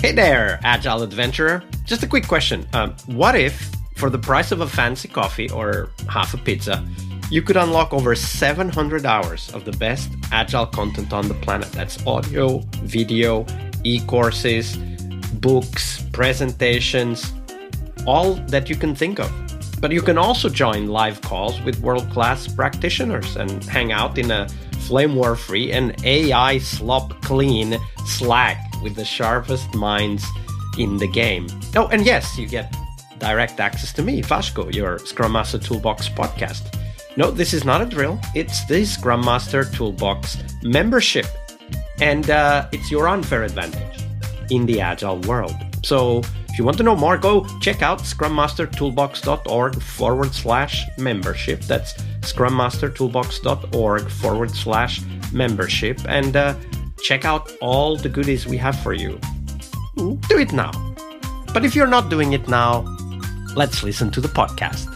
Hey there, Agile Adventurer. Just a quick question. What if, for the price of a fancy coffee or half a pizza, you could unlock over 700 hours of the best Agile content on the planet? That's audio, video, e-courses, books, presentations, all that you can think of. But you can also join live calls with world-class practitioners and hang out in a flame war-free and AI slop-clean Slack with the sharpest minds in the game. Oh, and yes, you get direct access to me, Vasco, your Scrum Master Toolbox podcast. No, this is not a drill. It's the Scrum Master Toolbox membership. And it's your unfair advantage in the Agile world. So if you want to know more, go check out scrummastertoolbox.org/membership. That's scrummastertoolbox.org/membership. And check out all the goodies we have for you. Do it now. But if you're not doing it now, let's listen to the podcast.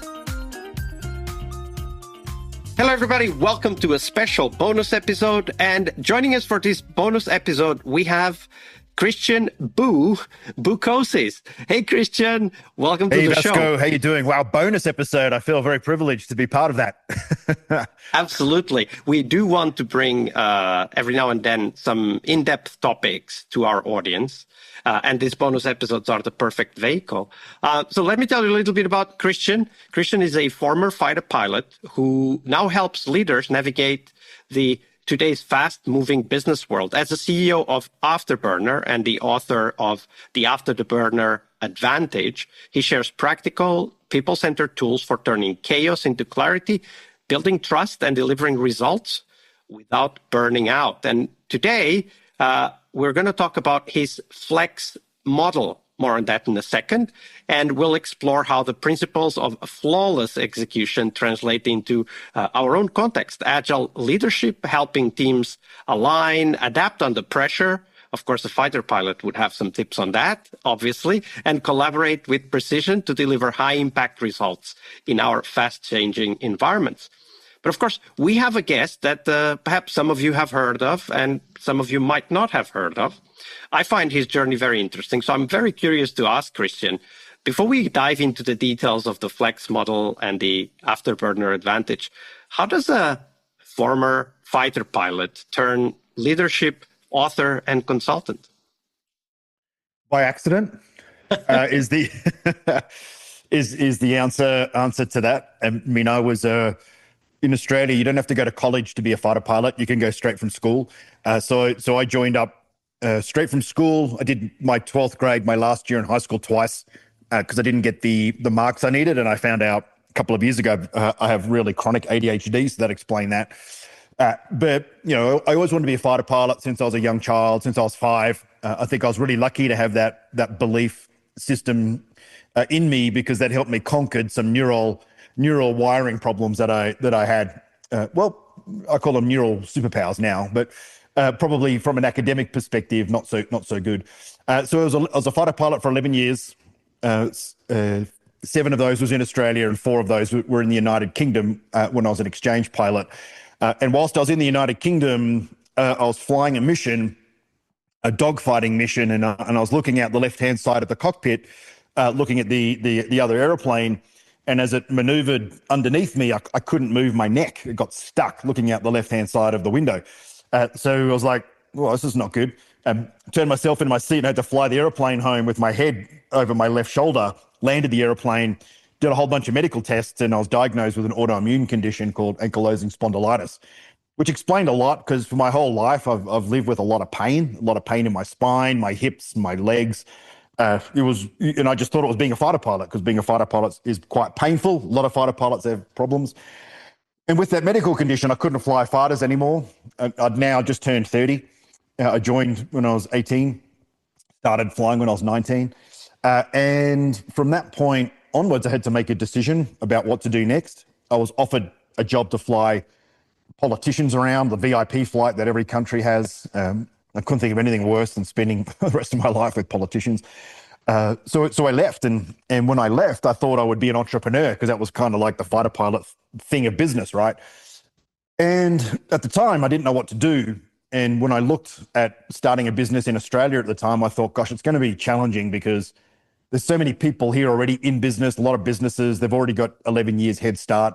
Hello, everybody. Welcome to a special bonus episode. And joining us for this bonus episode, we have Christian Boucousis. Hey, Christian. Welcome to the Vasco, show. Hey, Vasco. How you doing? Wow, bonus episode. I feel very privileged to be part of that. Absolutely. We do want to bring every now and then some in-depth topics to our audience. And these bonus episodes are the perfect vehicle. So let me tell you a little bit about Christian. Christian is a former fighter pilot who now helps leaders navigate today's fast-moving business world. As the CEO of Afterburner and the author of the After the Burner Advantage, he shares practical, people-centered tools for turning chaos into clarity, building trust, and delivering results without burning out. And today, we're going to talk about his flex model. More on that in a second. And we'll explore how the principles of flawless execution translate into our own context. Agile leadership, helping teams align, adapt under pressure. Of course, a fighter pilot would have some tips on that, obviously, and collaborate with precision to deliver high-impact results in our fast-changing environments. But of course, we have a guest that perhaps some of you have heard of and some of you might not have heard of. I find his journey very interesting. So I'm very curious to ask Christian, before we dive into the details of the Flex model and the Afterburner Advantage, how does a former fighter pilot turn leadership, author, and consultant? By accident is the is the answer to that. I mean, I was in Australia. You don't have to go to college to be a fighter pilot. You can go straight from school. So I joined up straight from school. I did my 12th grade, my last year in high school twice because I didn't get the marks I needed. And I found out a couple of years ago I have really chronic ADHD, so that explained that. But, you know, I always wanted to be a fighter pilot since I was a young child, since I was 5. I think I was really lucky to have that belief system in me because that helped me conquer some neural wiring problems that I had. Well, I call them neural superpowers now, but probably from an academic perspective, not so good. So I was a fighter pilot for 11 years. 7 of those was in Australia, and 4 of those were in the United Kingdom when I was an exchange pilot. And whilst I was in the United Kingdom, I was flying a mission, a dogfighting mission, and I was looking out the left-hand side of the cockpit, looking at the other airplane. And as it maneuvered underneath me, I couldn't move my neck. It got stuck looking out the left-hand side of the window. So I was like, well, this is not good. Turned myself into my seat and had to fly the airplane home with my head over my left shoulder, landed the airplane, did a whole bunch of medical tests, and I was diagnosed with an autoimmune condition called ankylosing spondylitis, which explained a lot because for my whole life, I've lived with a lot of pain in my spine, my hips, my legs. And I just thought it was being a fighter pilot because being a fighter pilot is quite painful. A lot of fighter pilots have problems. And with that medical condition, I couldn't fly fighters anymore. I'd now just turned 30. I joined when I was 18, started flying when I was 19. And from that point onwards, I had to make a decision about what to do next. I was offered a job to fly politicians around, the VIP flight that every country has. I couldn't think of anything worse than spending the rest of my life with politicians. So I left, and when I left, I thought I would be an entrepreneur because that was kind of like the fighter pilot thing of business, right? And at the time, I didn't know what to do. And when I looked at starting a business in Australia at the time, I thought, gosh, it's going to be challenging because there's so many people here already in business, a lot of businesses, they've already got 11 years head start.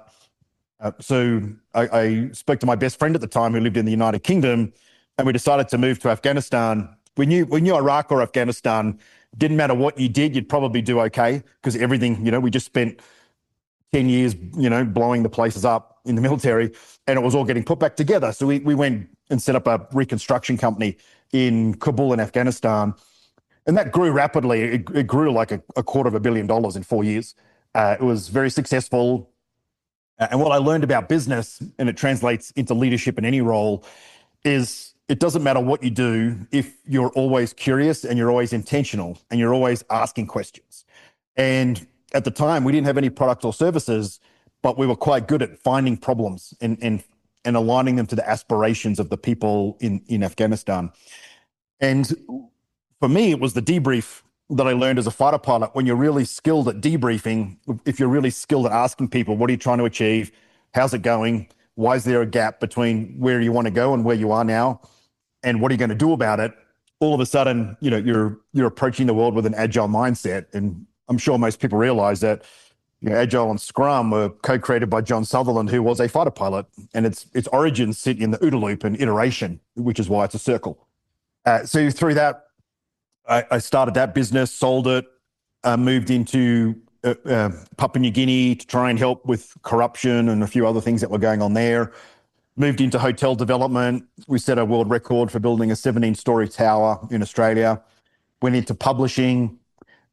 So I spoke to my best friend at the time who lived in the United Kingdom, and we decided to move to Afghanistan. We knew Iraq or Afghanistan, didn't matter what you did, you'd probably do okay because everything, we just spent 10 years, blowing the places up in the military, and it was all getting put back together. So we went and set up a reconstruction company in Kabul in Afghanistan. And that grew rapidly. It grew like a $250 million in 4 years. It was very successful. And what I learned about business, and it translates into leadership in any role, is it doesn't matter what you do if you're always curious and you're always intentional and you're always asking questions. And at the time, we didn't have any product or services, but we were quite good at finding problems and aligning them to the aspirations of the people in Afghanistan. And for me, it was the debrief that I learned as a fighter pilot. When you're really skilled at debriefing, if you're really skilled at asking people, what are you trying to achieve? How's it going? Why is there a gap between where you want to go and where you are now? And what are you going to do about it? All of a sudden, you're approaching the world with an agile mindset. And I'm sure most people realize that Agile and Scrum were co-created by John Sutherland, who was a fighter pilot, and its origins sit in the OODA loop and iteration, which is why it's a circle. So through that, I started that business, sold it, moved into Papua New Guinea to try and help with corruption and a few other things that were going on there. Moved into hotel development. We set a world record for building a 17-story tower in Australia. Went into publishing.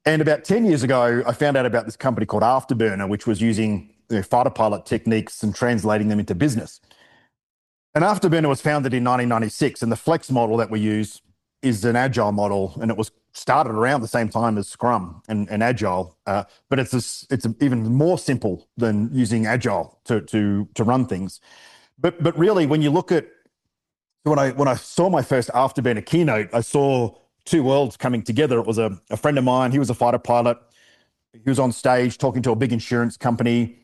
And about 10 years ago, I found out about this company called Afterburner, which was using fighter pilot techniques and translating them into business. And Afterburner was founded in 1996, and the flex model that we use is an agile model, and it was started around the same time as Scrum and Agile, but it's even more simple than using Agile to run things. But really, when you look at when I saw my first Afterburner keynote, I saw two worlds coming together. It was a friend of mine. He was a fighter pilot. He was on stage talking to a big insurance company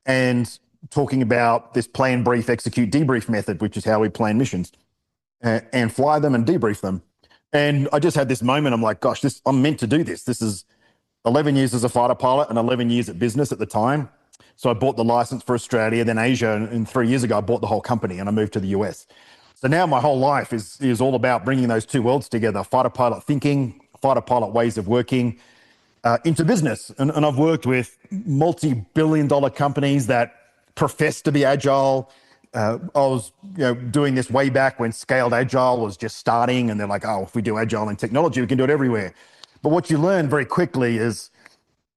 and talking about this Plan-Brief-Execute-Debrief method, which is how we plan missions and fly them and debrief them. And I just had this moment. I'm like, gosh, I'm meant to do this. This is 11 years as a fighter pilot and 11 years at business at the time. So I bought the license for Australia, then Asia, and 3 years ago, I bought the whole company and I moved to the US. So now my whole life is all about bringing those two worlds together, fighter pilot thinking, fighter pilot ways of working into business. And I've worked with multi-billion-dollar companies that profess to be agile. I was doing this way back when scaled agile was just starting, and they're like, oh, if we do agile in technology, we can do it everywhere. But what you learn very quickly is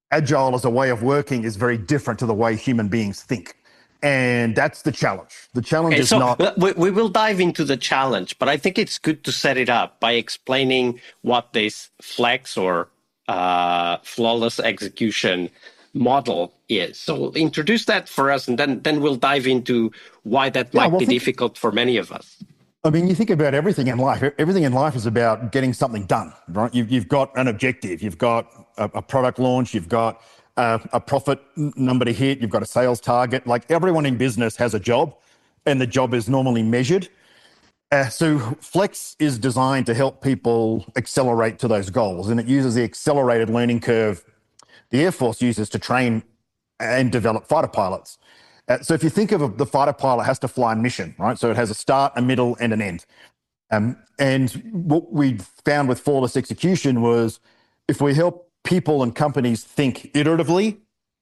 agile as a way of working is very different to the way human beings think. And that's the challenge. The challenge is not... We will dive into the challenge, but I think it's good to set it up by explaining what this flex or flawless execution model is. So introduce that for us, and then we'll dive into why that might be difficult for many of us. I mean, you think about everything in life. Everything in life is about getting something done, right? You've got an objective. You've got a product launch. You've got a profit number to hit. You've got a sales target. Like everyone in business has a job, and the job is normally measured. So Flex is designed to help people accelerate to those goals, and it uses the accelerated learning curve the Air Force uses to train and develop fighter pilots. So if you think of the fighter pilot has to fly a mission, right? So it has a start, a middle, and an end. And what we found with flawless execution was if we help people and companies think iteratively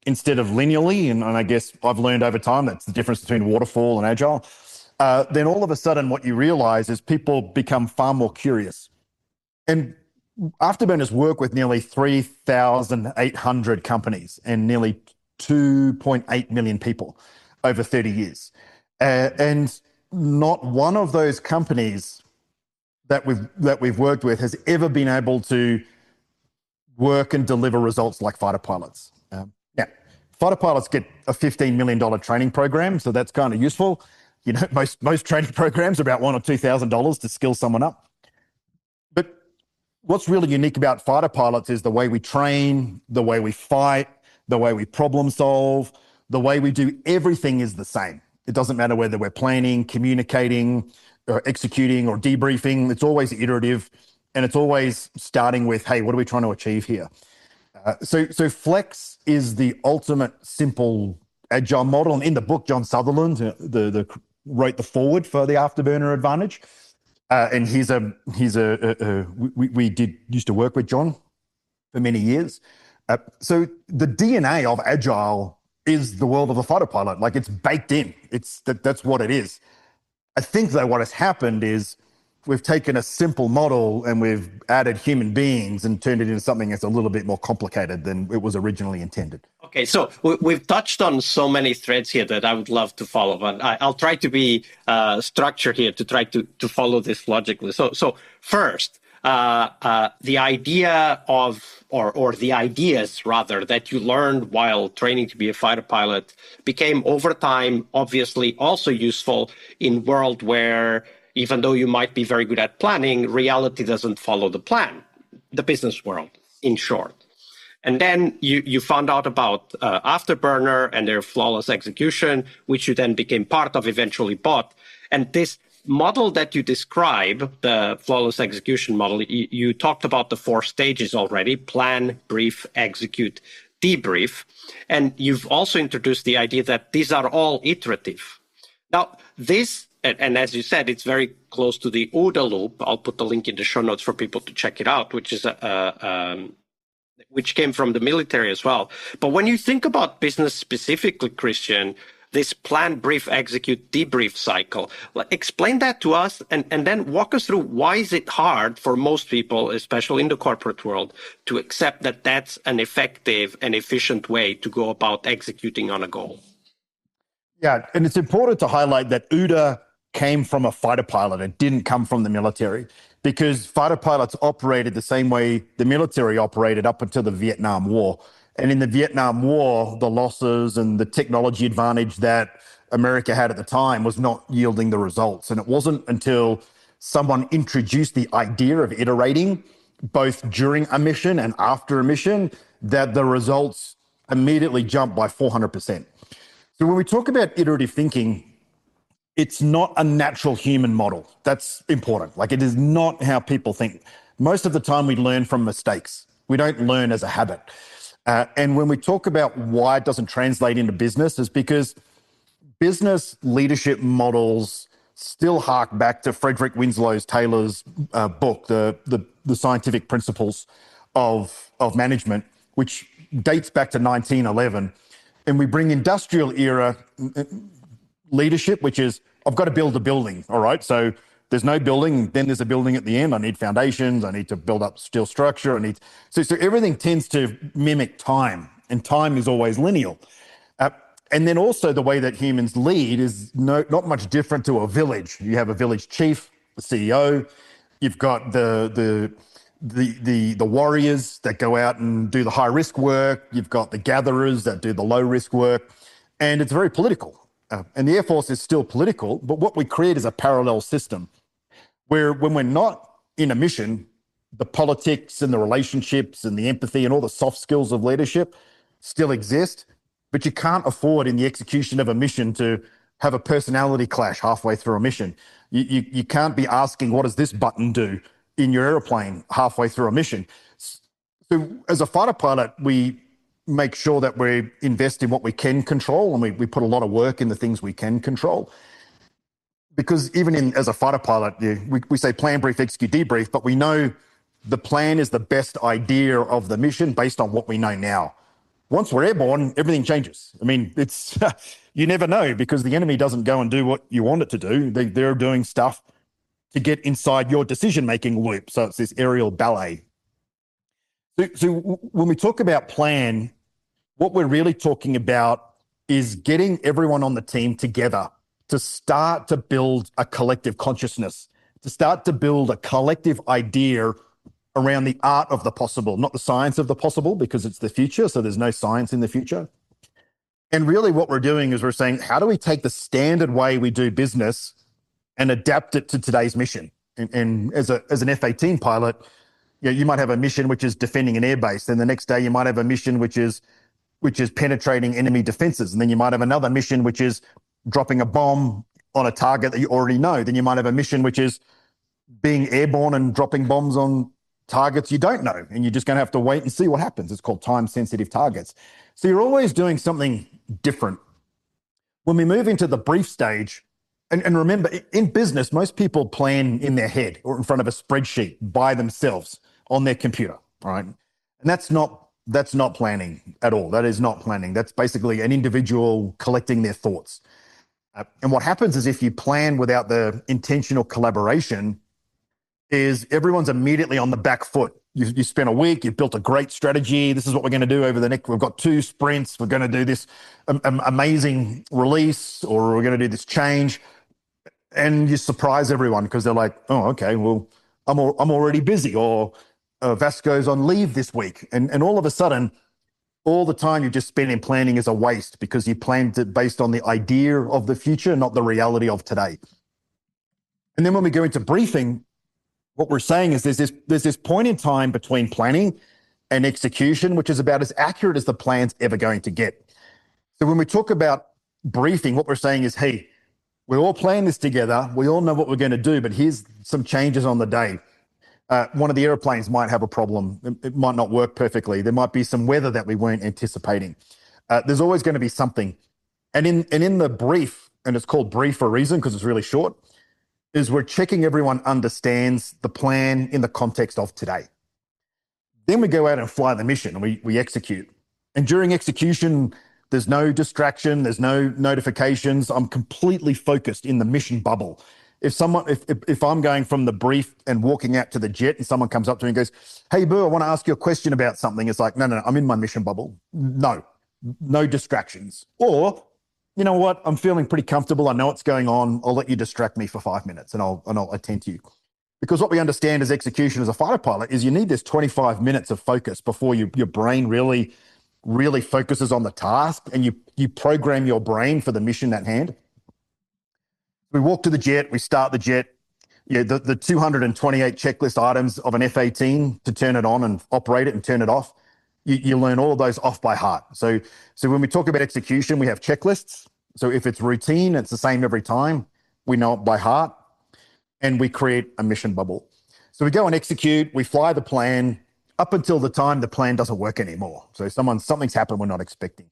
instead of linearly, and I guess I've learned over time that's the difference between waterfall and agile, then all of a sudden what you realize is people become far more curious. And Afterburners work with nearly 3,800 companies and nearly 2.8 million people over 30 years. And not one of those companies that we've worked with has ever been able to work and deliver results like fighter pilots. Now, fighter pilots get a $15 million training program, so that's kind of useful. You know, most training programs are about $1,000 or $2,000 to skill someone up. But what's really unique about fighter pilots is the way we train, the way we fight, the way we problem solve, the way we do everything is the same. It doesn't matter whether we're planning, communicating, executing or debriefing. It's always iterative, and it's always starting with, hey, what are we trying to achieve here? So Flex is the ultimate simple agile model. And in the book, John Sutherland wrote the foreword for the Afterburner Advantage. And we used to work with John for many years. So the DNA of agile is the world of the fighter pilot. Like, it's baked in. That's what it is. I think though what has happened is we've taken a simple model and we've added human beings and turned it into something that's a little bit more complicated than it was originally intended. Okay, so we've touched on so many threads here that I would love to follow, and I'll try to be structured here to try to follow this logically. So first, the idea of, or the ideas rather, that you learned while training to be a fighter pilot became over time obviously also useful in a world where, even though you might be very good at planning, reality doesn't follow the plan, the business world, in short. And then you found out about Afterburner and their flawless execution, which you then became part of, eventually bought. And this model that you describe, the flawless execution model, you talked about the 4 stages already: plan, brief, execute, debrief. And you've also introduced the idea that these are all iterative. Now, this, and as you said, it's very close to the OODA loop. I'll put the link in the show notes for people to check it out, which is which came from the military as well. But when you think about business specifically, Christian, this plan, brief, execute, debrief cycle, explain that to us, and then walk us through why is it hard for most people, especially in the corporate world, to accept that that's an effective and efficient way to go about executing on a goal. Yeah, and it's important to highlight that OODA came from a fighter pilot. It didn't come from the military, because fighter pilots operated the same way the military operated up until the Vietnam War. And in the Vietnam War, the losses and the technology advantage that America had at the time was not yielding the results. And it wasn't until someone introduced the idea of iterating, both during a mission and after a mission, that the results immediately jumped by 400%. So when we talk about iterative thinking, it's not a natural human model. That's important. Like, it is not how people think. Most of the time we learn from mistakes. We don't learn as a habit. And when we talk about why it doesn't translate into business, is because business leadership models still hark back to Frederick Winslow Taylor's book, the Scientific Principles of Management, which dates back to 1911. And we bring industrial era leadership, which is, I've got to build a building. All right. So there's no building, then there's a building at the end. I need foundations. I need to build up steel structure. So everything tends to mimic time, and time is always linear. And then also the way that humans lead is not much different to a village. You have a village chief, the CEO. You've got the warriors that go out and do the high risk work. You've got the gatherers that do the low risk work, and it's very political. And the Air Force is still political, but what we create is a parallel system where, when we're not in a mission, the politics and the relationships and the empathy and all the soft skills of leadership still exist, but you can't afford in the execution of a mission to have a personality clash halfway through a mission. You can't be asking, what does this button do in your airplane halfway through a mission? So as a fighter pilot, we make sure that we invest in what we can control, and we put a lot of work in the things we can control. Because even as a fighter pilot, we say plan, brief, execute, debrief, but we know the plan is the best idea of the mission based on what we know now. Once we're airborne, everything changes. I mean, it's you never know, because the enemy doesn't go and do what you want it to do. They're doing stuff to get inside your decision-making loop. So it's this aerial ballet. So when we talk about plan, what we're really talking about is getting everyone on the team together to start to build a collective consciousness, to start to build a collective idea around the art of the possible, not the science of the possible, because it's the future, so there's no science in the future. And really what we're doing is we're saying, how do we take the standard way we do business and adapt it to today's mission? And as an F-18 pilot, you might have a mission which is defending an airbase. Then the next day you might have a mission which is penetrating enemy defenses. And then you might have another mission which is dropping a bomb on a target that you already know. Then you might have a mission which is being airborne and dropping bombs on targets you don't know, and you're just going to have to wait and see what happens. It's called time-sensitive targets. So you're always doing something different. When we move into the brief stage, and remember, in business, most people plan in their head or in front of a spreadsheet by themselves on their computer, right? And that's not planning at all. That is not planning. That's basically an individual collecting their thoughts. And what happens is if you plan without the intentional collaboration, is everyone's immediately on the back foot. You spent a week, you've built a great strategy. This is what we're going to do over the next, we've got 2 sprints. We're going to do this amazing release, or we're going to do this change. And you surprise everyone because they're like, oh, okay, well, I'm already busy, or Vasco's on leave this week. And all of a sudden, all the time you just spent in planning is a waste because you planned it based on the idea of the future, not the reality of today. And then when we go into briefing, what we're saying is there's this point in time between planning and execution, which is about as accurate as the plan's ever going to get. So when we talk about briefing, what we're saying is, hey, we all plan this together. We all know what we're going to do, but here's some changes on the day. One of the airplanes might have a problem. It might not work perfectly. There might be some weather that we weren't anticipating. There's always going to be something. And in the brief, and it's called brief for a reason because it's really short, is we're checking everyone understands the plan in the context of today. Then we go out and fly the mission and we execute. And during execution, there's no distraction, there's no notifications. I'm completely focused in the mission bubble. If I'm going from the brief and walking out to the jet and someone comes up to me and goes, hey, Boo, I want to ask you a question about something. It's like, no, I'm in my mission bubble. No distractions. Or, you know what? I'm feeling pretty comfortable. I know what's going on. I'll let you distract me for 5 minutes and I'll attend to you. Because what we understand as execution as a fighter pilot is you need this 25 minutes of focus before your brain really focuses on the task and you program your brain for the mission at hand. We walk to the jet, we start the jet. The 228 checklist items of an F-18 to turn it on and operate it and turn it off. You learn all of those off by heart. So when we talk about execution, we have checklists. So if it's routine, it's the same every time. We know it by heart, and we create a mission bubble. So we go and execute. We fly the plan up until the time the plan doesn't work anymore. So something's happened we're not expecting.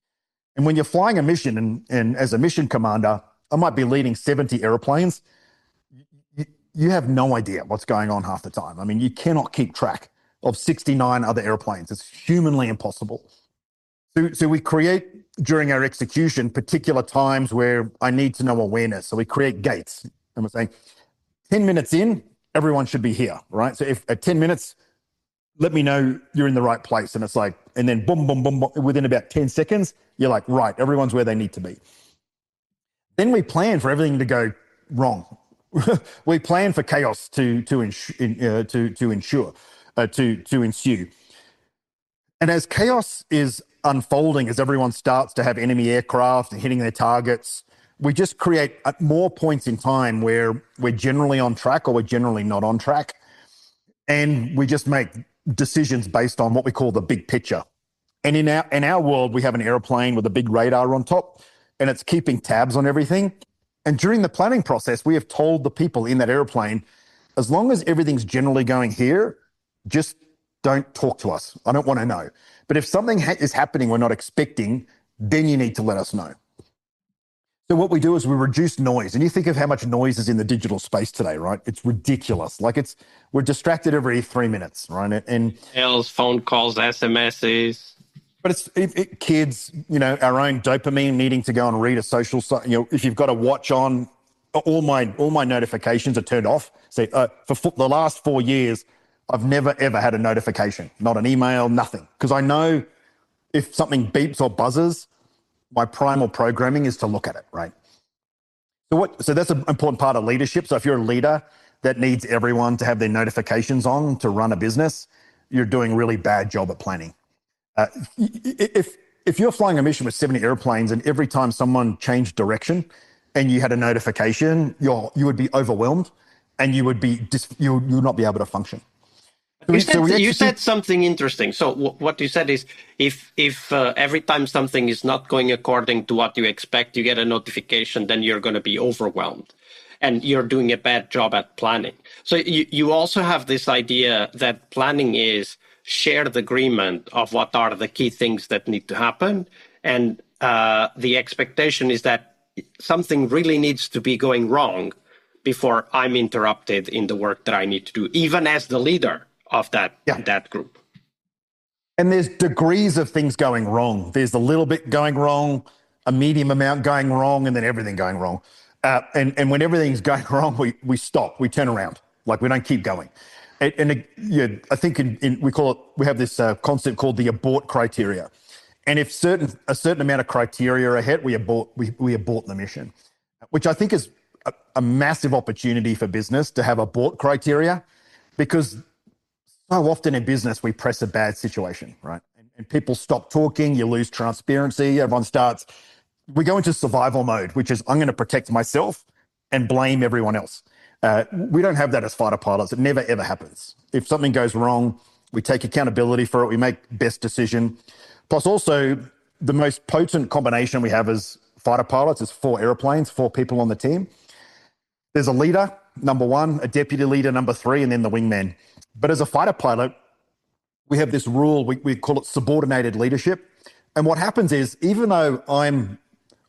And when you're flying a mission, and as a mission commander, I might be leading 70 airplanes. You have no idea what's going on half the time. I mean, you cannot keep track of 69 other airplanes. It's humanly impossible. So we create, during our execution, particular times where I need to know awareness. So we create gates. And we're saying, 10 minutes in, everyone should be here, right? So if at 10 minutes, let me know you're in the right place. And it's like, and then boom, boom, boom, boom, within about 10 seconds, you're like, right, everyone's where they need to be. Then we plan for everything to go wrong. We plan for chaos to ensue. And as chaos is unfolding, as everyone starts to have enemy aircraft and hitting their targets, we just create more points in time where we're generally on track or we're generally not on track. And we just make decisions based on what we call the big picture. And in our world, we have an airplane with a big radar on top, and it's keeping tabs on everything. And during the planning process, we have told the people in that airplane, as long as everything's generally going here, just don't talk to us. I don't want to know. But if something is happening we're not expecting, then you need to let us know. So what we do is we reduce noise. And you think of how much noise is in the digital space today, right? It's ridiculous. We're distracted every 3 minutes, right? And emails, phone calls, SMSs. But it's kids, our own dopamine needing to go and read a social site. If you've got a watch on, all my notifications are turned off. So for the last 4 years, I've never, ever had a notification, not an email, nothing. Because I know if something beeps or buzzes, my primal programming is to look at it, right? So that's an important part of leadership. So if you're a leader that needs everyone to have their notifications on to run a business, you're doing a really bad job at planning. If you're flying a mission with 70 airplanes and every time someone changed direction and you had a notification, you would be overwhelmed and you would not be able to function. You said something interesting. So what you said is, if every time something is not going according to what you expect, you get a notification, then you're going to be overwhelmed, and you're doing a bad job at planning. So you also have this idea that planning is shared agreement of what are the key things that need to happen, and the expectation is that something really needs to be going wrong before I'm interrupted in the work that I need to do, even as the leader of that group. And there's degrees of things going wrong. There's a little bit going wrong, a medium amount going wrong, and then everything going wrong. And when everything's going wrong, we stop, we turn around, like we don't keep going. And I think we have this concept called the abort criteria. And if a certain amount of criteria are hit, we abort the mission, which I think is a massive opportunity for business to have abort criteria, because so often in business, we press a bad situation, right? And people stop talking, you lose transparency, we go into survival mode, which is I'm going to protect myself and blame everyone else. We don't have that as fighter pilots. It never, ever happens. If something goes wrong, we take accountability for it. We make best decision. Plus also, the most potent combination we have as fighter pilots is 4 airplanes, 4 people on the team. There's a leader, number 1, a deputy leader, number 3, and then the wingman. But as a fighter pilot, we have this rule, we call it subordinated leadership. And what happens is, even though I'm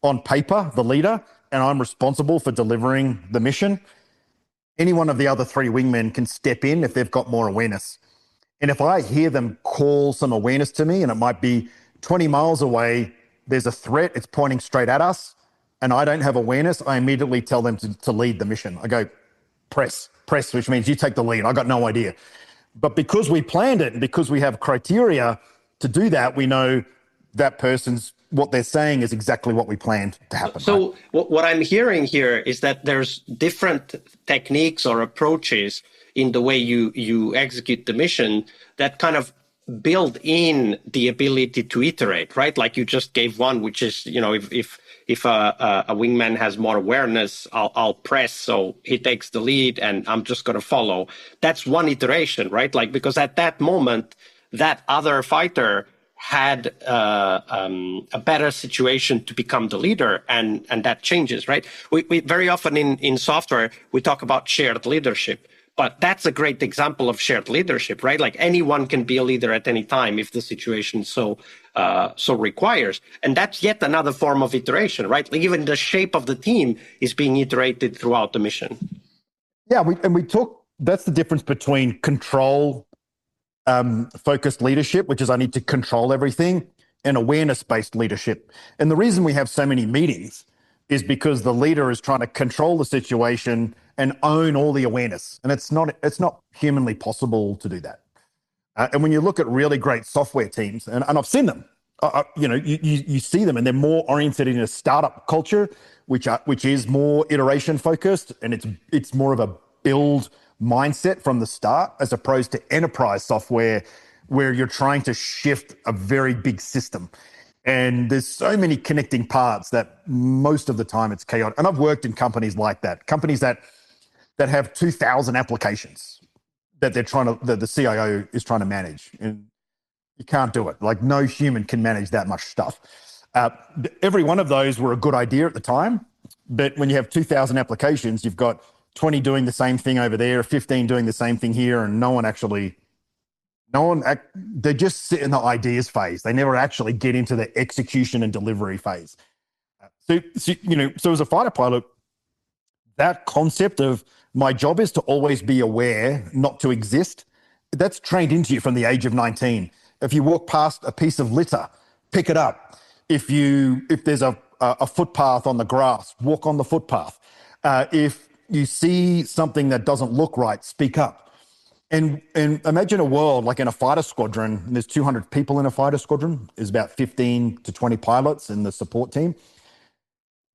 on paper the leader and I'm responsible for delivering the mission, any one of the other 3 wingmen can step in if they've got more awareness. And if I hear them call some awareness to me, and it might be 20 miles away, there's a threat, it's pointing straight at us, and I don't have awareness, I immediately tell them to lead the mission. I go, press, which means you take the lead. I got no idea. But because we planned it and because we have criteria to do that, we know that what they're saying is exactly what we planned to happen. So right? What I'm hearing here is that there's different techniques or approaches in the way you execute the mission that kind of build in the ability to iterate, right? Like you just gave one, which is, if a wingman has more awareness, I'll press, so he takes the lead and I'm just going to follow. That's one iteration, right? Like, because at that moment, that other fighter had a better situation to become the leader, and that changes, right? We very often in software, we talk about shared leadership. But that's a great example of shared leadership, right? Like anyone can be a leader at any time if the situation so requires. And that's yet another form of iteration, right? Like even the shape of the team is being iterated throughout the mission. Yeah, that's the difference between control focused leadership, which is I need to control everything, and awareness-based leadership. And the reason we have so many meetings is because the leader is trying to control the situation and own all the awareness. And it's not humanly possible to do that. And when you look at really great software teams, and I've seen them, you see them, and they're more oriented in a startup culture, which is more iteration focused, and it's more of a build mindset from the start, as opposed to enterprise software where you're trying to shift a very big system. And there's so many connecting parts that most of the time it's chaotic. And I've worked in companies like that, companies that have 2,000 applications that the CIO is trying to manage. And you can't do it. Like no human can manage that much stuff. Every one of those were a good idea at the time. But when you have 2,000 applications, you've got 20 doing the same thing over there, 15 doing the same thing here, and they just sit in the ideas phase. They never actually get into the execution and delivery phase. So as a fighter pilot, that concept of my job is to always be aware, not to exist, that's trained into you from the age of 19. If you walk past a piece of litter, pick it up. If there's a footpath on the grass, walk on the footpath. If you see something that doesn't look right, speak up. And imagine a world like in a fighter squadron, and there's 200 people in a fighter squadron, there's about 15 to 20 pilots in the support team.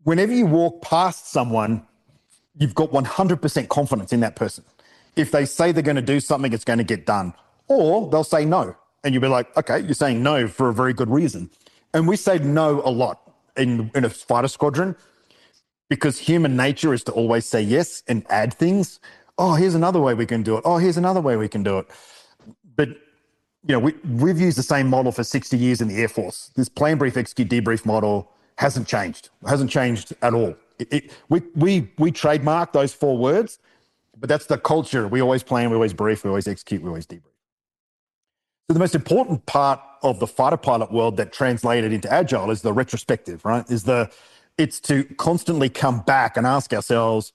Whenever you walk past someone, you've got 100% confidence in that person. If they say they're going to do something, it's going to get done. Or they'll say no. And you'll be like, okay, you're saying no for a very good reason. And we say no a lot in a fighter squadron because human nature is to always say yes and add things. Oh, here's another way we can do it. Oh, here's another way we can do it. But we've used the same model for 60 years in the Air Force. This Plan-Brief-Execute-Debrief model hasn't changed. Hasn't changed at all. We trademark those 4 words, but that's the culture. We always plan, we always brief, we always execute, we always debrief. So the most important part of the fighter pilot world that translated into agile is the retrospective, right? It's to constantly come back and ask ourselves,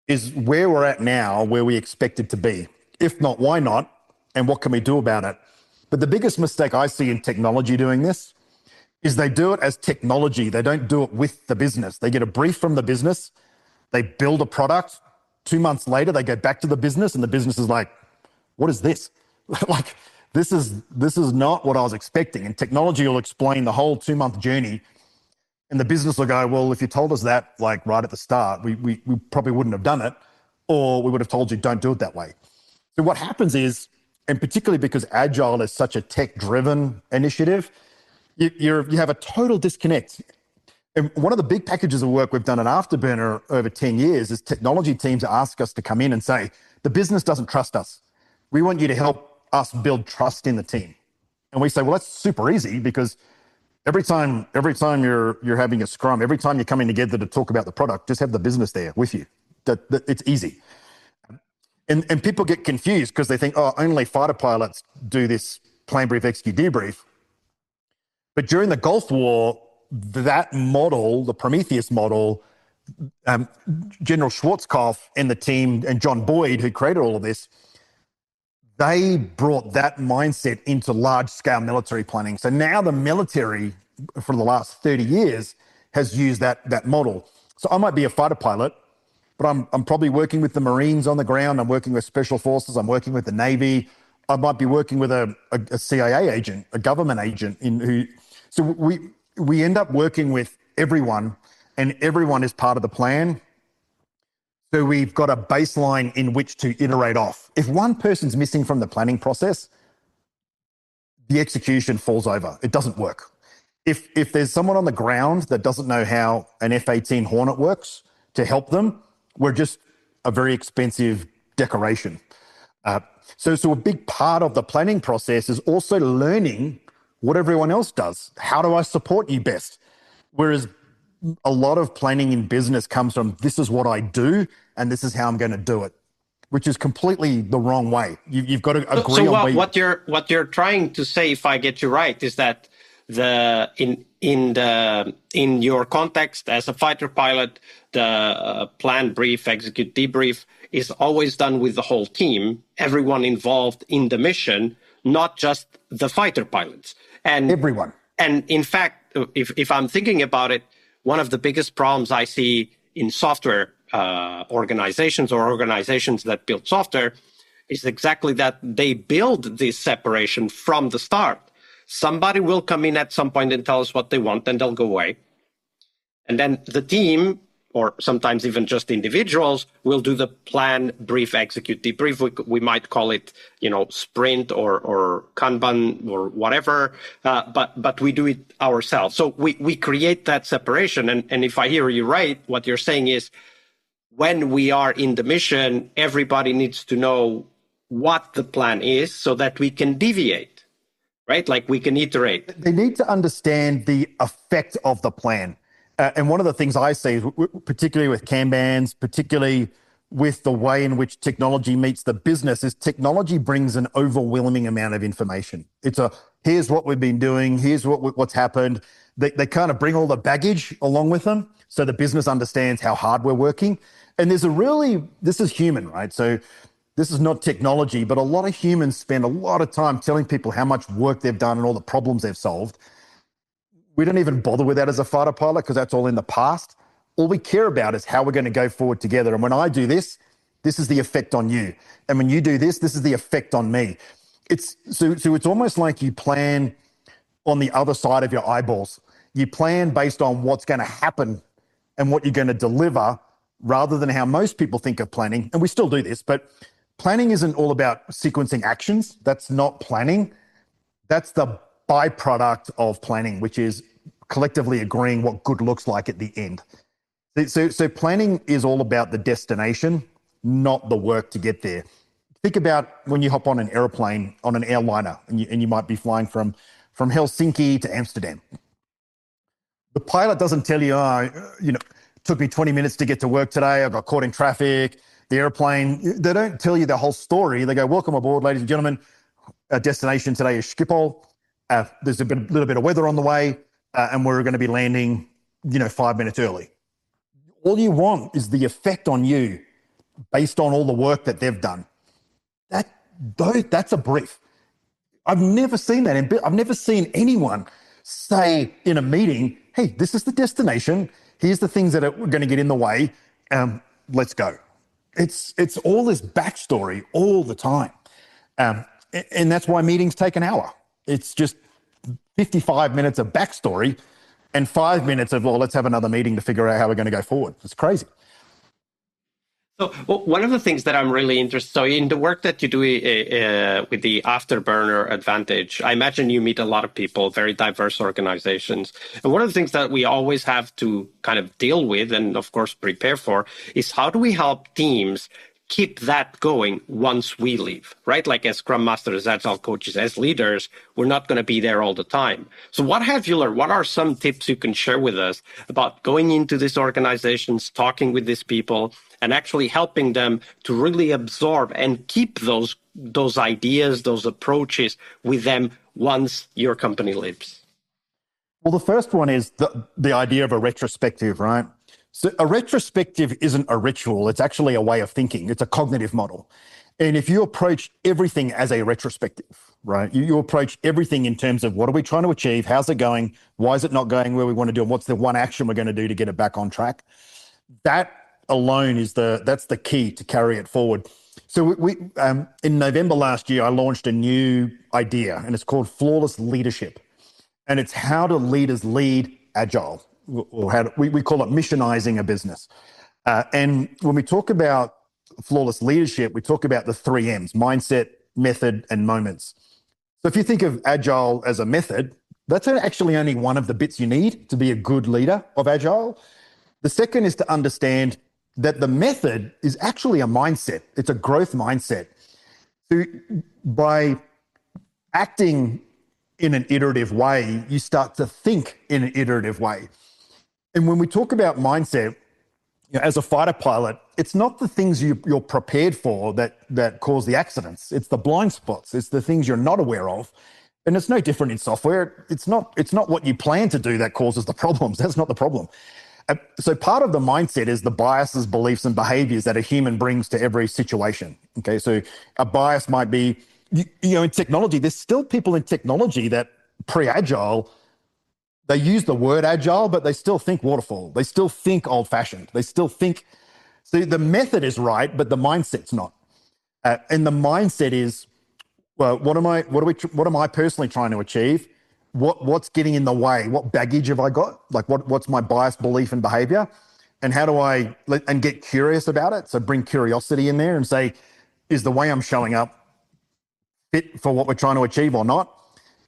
is where we're at now where we expected to be? If not, why not? And what can we do about it? But the biggest mistake I see in technology doing this is they do it as technology. They don't do it with the business. They get a brief from the business. They build a product. 2 months later, they go back to the business and the business is like, what is this? Like, this is not what I was expecting. And technology will explain the whole 2-month journey. And the business will go, well, if you told us that like right at the start, we probably wouldn't have done it, or we would have told you don't do it that way. So what happens is, and particularly because Agile is such a tech-driven initiative, you have a total disconnect. And one of the big packages of work we've done at Afterburner over 10 years is technology teams ask us to come in and say, the business doesn't trust us. We want you to help us build trust in the team. And we say, well, that's super easy, because every time you're having a scrum, every time you're coming together to talk about the product, just have the business there with you. That it's easy. And people get confused because they think, oh, only fighter pilots do this Plan-Brief-Execute-Debrief. But during the Gulf War, that model, the Prometheus model, General Schwarzkopf and the team, and John Boyd, who created all of this, they brought that mindset into large-scale military planning. So now the military, for the last 30 years, has used that model. So I might be a fighter pilot, but I'm probably working with the Marines on the ground. I'm working with Special Forces. I'm working with the Navy. I might be working with a CIA agent, a government agent. So we end up working with everyone, and everyone is part of the plan. So we've got a baseline in which to iterate off. If one person's missing from the planning process, the execution falls over. It doesn't work. If there's someone on the ground that doesn't know how an F-18 Hornet works to help them, we're just a very expensive decoration. So a big part of the planning process is also learning what everyone else does. How do I support you best? Whereas a lot of planning in business comes from, this is what I do and this is how I'm going to do it, which is completely the wrong way. You've got to agree on what you're trying to say, if I get you right, is that in your context as a fighter pilot, the plan, brief, execute, debrief is always done with the whole team, everyone involved in the mission, not just the fighter pilots. And everyone. And in fact, if I'm thinking about it, one of the biggest problems I see in software organizations or organizations that build software is exactly that they build this separation from the start. Somebody will come in at some point and tell us what they want, and they'll go away. And then the team, or sometimes even just individuals, will do the plan, brief, execute, debrief. We might call it, sprint or Kanban or whatever, but we do it ourselves. So we create that separation. And if I hear you right, what you're saying is, when we are in the mission, everybody needs to know what the plan is so that we can deviate, right? Like we can iterate. They need to understand the effect of the plan. And one of the things I see, particularly with Kanbans, particularly with the way in which technology meets the business, is technology brings an overwhelming amount of information. It's here's what we've been doing, here's what's happened. They kind of bring all the baggage along with them so the business understands how hard we're working. And this is human, right? So this is not technology, but a lot of humans spend a lot of time telling people how much work they've done and all the problems they've solved. We don't even bother with that as a fighter pilot because that's all in the past. All we care about is how we're going to go forward together. And when I do this, this is the effect on you. And when you do this, this is the effect on me. So it's almost like you plan on the other side of your eyeballs. You plan based on what's going to happen and what you're going to deliver, rather than how most people think of planning. And we still do this, but planning isn't all about sequencing actions. That's not planning. That's the byproduct of planning, which is collectively agreeing what good looks like at the end. So planning is all about the destination, not the work to get there. think about when you hop on an airplane, on an airliner, and you might be flying from Helsinki to Amsterdam. The pilot doesn't tell you, took me 20 minutes to get to work today. I got caught in traffic. The airplane, they don't tell you the whole story. They go, welcome aboard, ladies and gentlemen. Our destination today is Schiphol. There's little bit of weather on the way, and we're going to be landing, 5 minutes early. All you want is the effect on you based on all the work that they've done. That's a brief. I've never seen that. I've never seen anyone say in a meeting, hey, this is the destination. Here's the things that are going to get in the way. Let's go. It's all this backstory all the time. And that's why meetings take an hour. It's just 55 minutes of backstory and 5 minutes of, let's have another meeting to figure out how we're going to go forward. It's crazy. So one of the things that I'm really interested, so in the work that you do with the Afterburner Advantage, I imagine you meet a lot of people, very diverse organizations. And one of the things that we always have to kind of deal with and of course prepare for is how do we help teams keep that going once we leave, right? Like as Scrum Masters, as Agile coaches, as leaders, we're not going to be there all the time. So what have you learned? What are some tips you can share with us about going into these organizations, talking with these people, and actually helping them to really absorb and keep those ideas, those approaches with them once your company leaves? Well, the first one is the idea of a retrospective, right? So a retrospective isn't a ritual. It's actually a way of thinking. It's a cognitive model. And if you approach everything as a retrospective, right, you approach everything in terms of what are we trying to achieve? How's it going? Why is it not going where we want to do? And what's the one action we're going to do to get it back on track? That alone that's the key to carry it forward. So we in November last year, I launched a new idea, and it's called Flawless Leadership. And it's how do leaders lead agile, or how we call it missionizing a business. And when we talk about flawless leadership, we talk about the 3 M's: mindset, method, and moments. So if you think of agile as a method, that's actually only one of the bits you need to be a good leader of agile. The second is to understand that the method is actually a mindset. It's a growth mindset. So by acting in an iterative way, you start to think in an iterative way. And when we talk about mindset, as a fighter pilot, it's not the things you're prepared for that cause the accidents. It's the blind spots. It's the things you're not aware of. And it's no different in software. It's not what you plan to do that causes the problems. That's not the problem. So part of the mindset is the biases, beliefs, and behaviors that a human brings to every situation. Okay, so a bias might be, in technology, there's still people in technology that pre-agile, they use the word agile, but they still think waterfall. They still think old-fashioned. They still think, so the method is right, but the mindset's not. And the mindset is, well, what am I personally trying to achieve? What's getting in the way? What baggage have I got? Like what's my bias, belief, and behavior? And how do I get curious about it? So bring curiosity in there and say, is the way I'm showing up fit for what we're trying to achieve or not?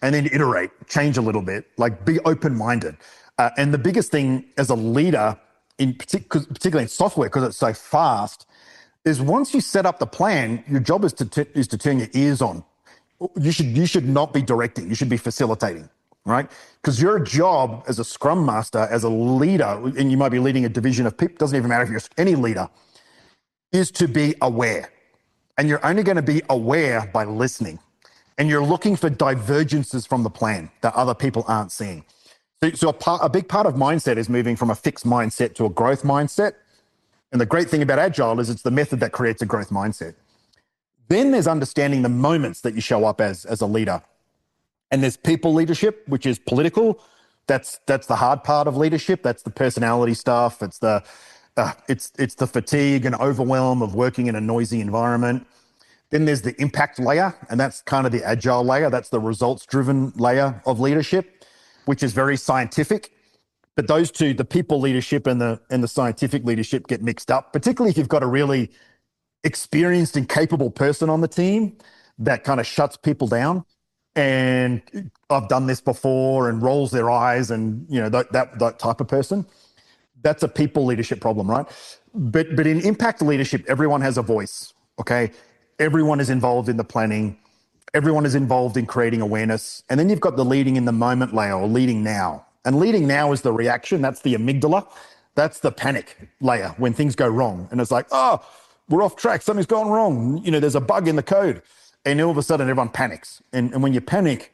And then iterate, change a little bit, like be open-minded. And the biggest thing as a leader, particularly in software, because it's so fast, is once you set up the plan, your job is to turn your ears on. You should not be directing. You should be facilitating, right? Because your job as a Scrum Master, as a leader, and you might be leading a division of people, doesn't even matter if you're any leader, is to be aware. And you're only going to be aware by listening. And you're looking for divergences from the plan that other people aren't seeing. So a big part of mindset is moving from a fixed mindset to a growth mindset. And the great thing about Agile is it's the method that creates a growth mindset. Then there's understanding the moments that you show up as a leader. And there's people leadership, which is political. That's the hard part of leadership. That's the personality stuff. It's the fatigue and overwhelm of working in a noisy environment. Then there's the impact layer, and that's kind of the agile layer. That's the results-driven layer of leadership, which is very scientific. But those two, the people leadership and the scientific leadership, get mixed up, particularly if you've got a really experienced and capable person on the team that kind of shuts people down. And I've done this before, and rolls their eyes, and that type of person. That's a people leadership problem, right? But in impact leadership, everyone has a voice. Okay. everyone is involved in the planning. Everyone is involved in creating awareness. And then you've got the leading in the moment layer, or leading now. And leading now is the reaction. That's the amygdala. That's the panic layer when things go wrong. And it's like, oh, we're off track. Something's gone wrong. There's a bug in the code. And all of a sudden, everyone panics. And when you panic,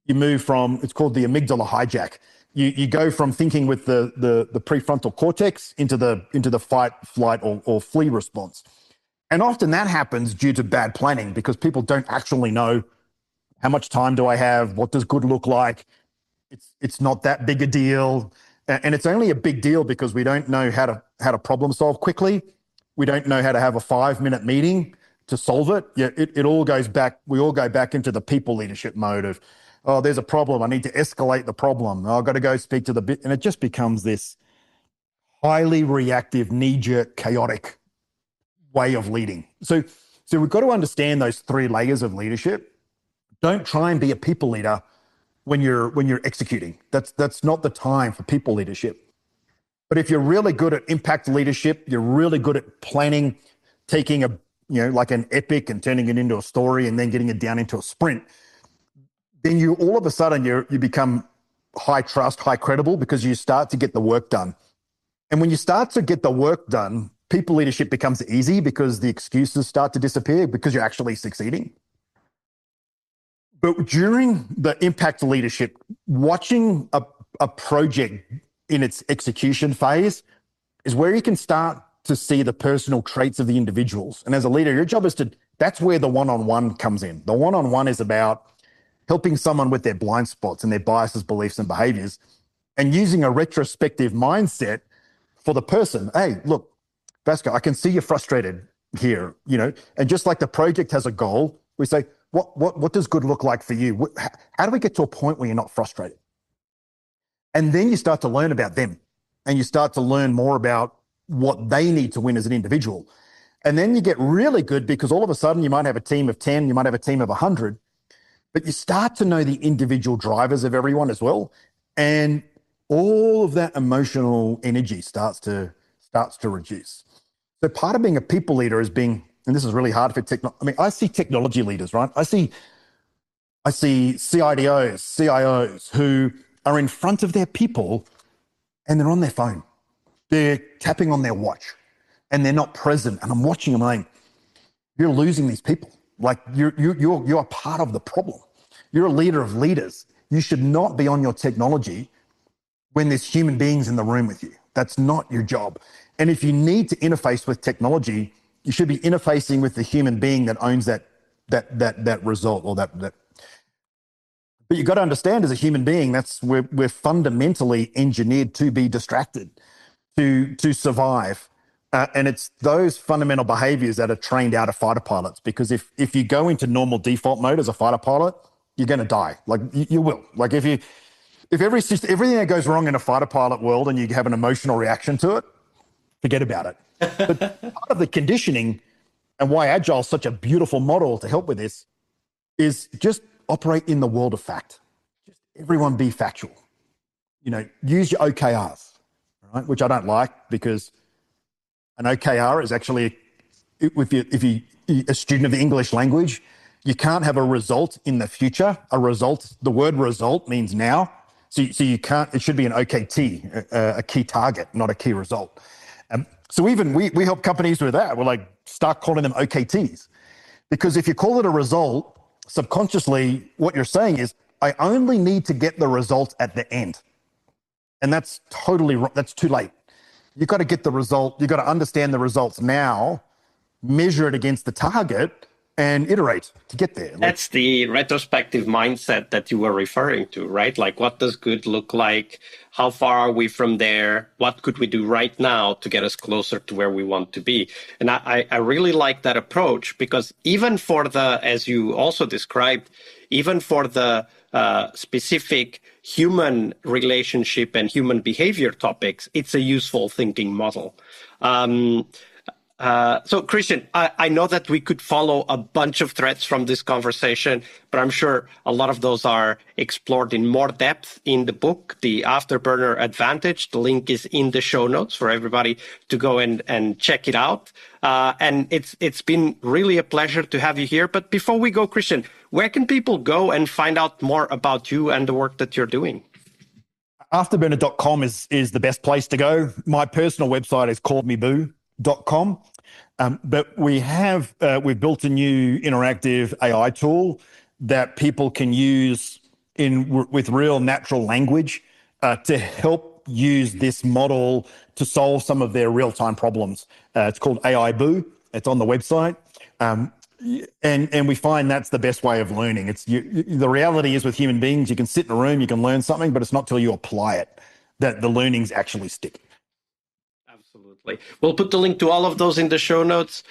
you move from, it's called the amygdala hijack. You go from thinking with the prefrontal cortex into the fight, flight, or flee response. And often that happens due to bad planning, because people don't actually know, how much time do I have? What does good look like? It's not that big a deal. And it's only a big deal because we don't know how to problem solve quickly. We don't know how to have a 5-minute meeting to solve it. Yeah, it all goes back. We all go back into the people leadership mode of, oh, there's a problem. I need to escalate the problem. Oh, I've got to go speak to the bit. And it just becomes this highly reactive, knee-jerk, chaotic way of leading. So we've got to understand those 3 layers of leadership. Don't try and be a people leader when you're executing. That's not the time for people leadership. But if you're really good at impact leadership, you're really good at planning, taking like an epic and turning it into a story and then getting it down into a sprint, then you all of a sudden you become high trust, high credible, because you start to get the work done. And when you start to get the work done, people leadership becomes easy because the excuses start to disappear because you're actually succeeding. But during the impact leadership, watching a project in its execution phase is where you can start to see the personal traits of the individuals. And as a leader, your job is that's where the one-on-one comes in. The one-on-one is about helping someone with their blind spots and their biases, beliefs, and behaviors, and using a retrospective mindset for the person. Hey, look, Vasco, I can see you're frustrated here, and just like the project has a goal, we say, what does good look like for you? How do we get to a point where you're not frustrated? And then you start to learn about them, and you start to learn more about what they need to win as an individual. And then you get really good, because all of a sudden you might have a team of 10, you might have a team of 100, but you start to know the individual drivers of everyone as well. And all of that emotional energy starts to reduce. So part of being a people leader is being, and this is really hard for I see technology leaders, right? I see CIDOs, CIOs who are in front of their people and they're on their phone. They're tapping on their watch and they're not present. And I'm watching them like, you're losing these people. Like you're part of the problem. You're a leader of leaders. You should not be on your technology when there's human beings in the room with you. That's not your job. And if you need to interface with technology, you should be interfacing with the human being that owns that result, or that. But you've got to understand, as a human being, we're fundamentally engineered to be distracted, to survive. And it's those fundamental behaviors that are trained out of fighter pilots, because if you go into normal default mode as a fighter pilot, you're going to die. Like you will. Like if everything that goes wrong in a fighter pilot world and you have an emotional reaction to it, forget about it. But part of the conditioning, and why Agile is such a beautiful model to help with this, is just operate in the world of fact. Just everyone be factual. Use your OKRs, right? Which I don't like, because an OKR is actually, if you a student of the English language, you can't have a result in the future. The word result means now. So you can't, it should be an OKT, a key target, not a key result. So even we help companies with that. We're like, start calling them OKTs. Because if you call it a result, subconsciously what you're saying is, I only need to get the result at the end. And that's totally wrong. That's too late. You've got to get the result. You've got to understand the results now, measure it against the target, and iterate to get there. That's the retrospective mindset that you were referring to, right? Like, what does good look like? How far are we from there? What could we do right now to get us closer to where we want to be? And I really like that approach, because even for as you also described, even for the specific human relationship and human behavior topics, it's a useful thinking model. So Christian, I know that we could follow a bunch of threads from this conversation, but I'm sure a lot of those are explored in more depth in the book, The Afterburner Advantage. The link is in the show notes for everybody to go and check it out. And it's been really a pleasure to have you here. But before we go, Christian, where can people go and find out more about you and the work that you're doing? Afterburner.com is the best place to go. My personal website is calledmeboo.com. But we've built a new interactive AI tool that people can use with real natural language to help use this model to solve some of their real-time problems. It's called AI Boo. It's on the website. And we find that's the best way of learning. The reality is with human beings, you can sit in a room, you can learn something, but it's not till you apply it that the learnings actually stick. Absolutely. We'll put the link to all of those in the show notes.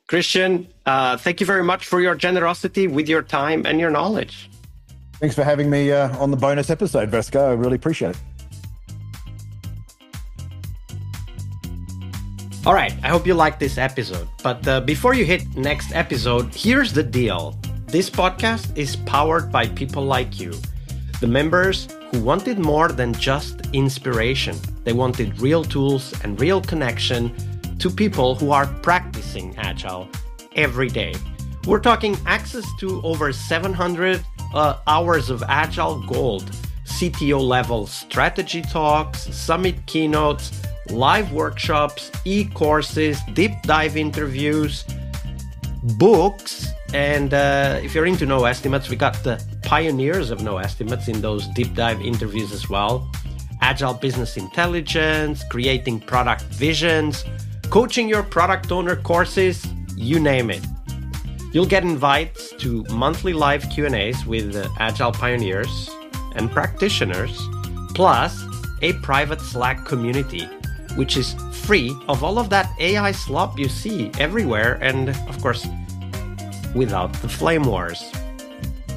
Christian, thank you very much for your generosity with your time and your knowledge. Thanks for having me on the bonus episode, Vasco. I really appreciate it. All right, I hope you liked this episode. But before you hit next episode, here's the deal. This podcast is powered by people like you, the members who wanted more than just inspiration. They wanted real tools and real connection to people who are practicing Agile every day. We're talking access to over 700 hours of Agile Gold, CTO level strategy talks, summit keynotes, live workshops, e-courses, deep dive interviews, books, and if you're into no estimates, we got the pioneers of no estimates in those deep dive interviews as well. Agile business intelligence, creating product visions, coaching your product owner courses, you name it. You'll get invites to monthly live Q&As with Agile pioneers and practitioners, plus a private Slack community, which is free of all of that AI slop you see everywhere, and of course, without the flame wars.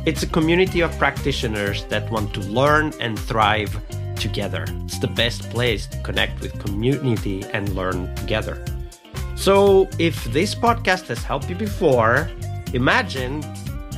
It's a community of practitioners that want to learn and thrive together. It's the best place to connect with community and learn together. So if this podcast has helped you before, imagine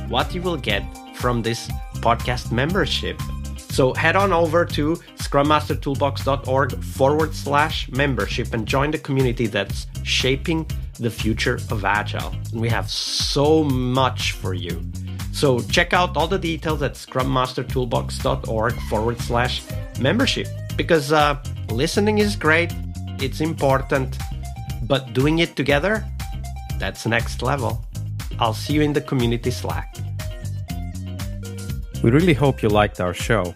what you will get from this podcast membership. So head on over to scrummastertoolbox.org/membership and join the community that's shaping the future of Agile. And we have so much for you. So check out all the details at scrummastertoolbox.org/membership, because listening is great, it's important, but doing it together, that's next level. I'll see you in the community Slack. We really hope you liked our show.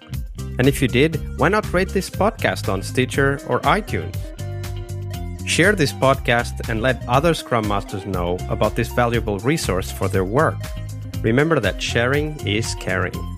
And if you did, why not rate this podcast on Stitcher or iTunes? Share this podcast and let other Scrum Masters know about this valuable resource for their work. Remember that sharing is caring.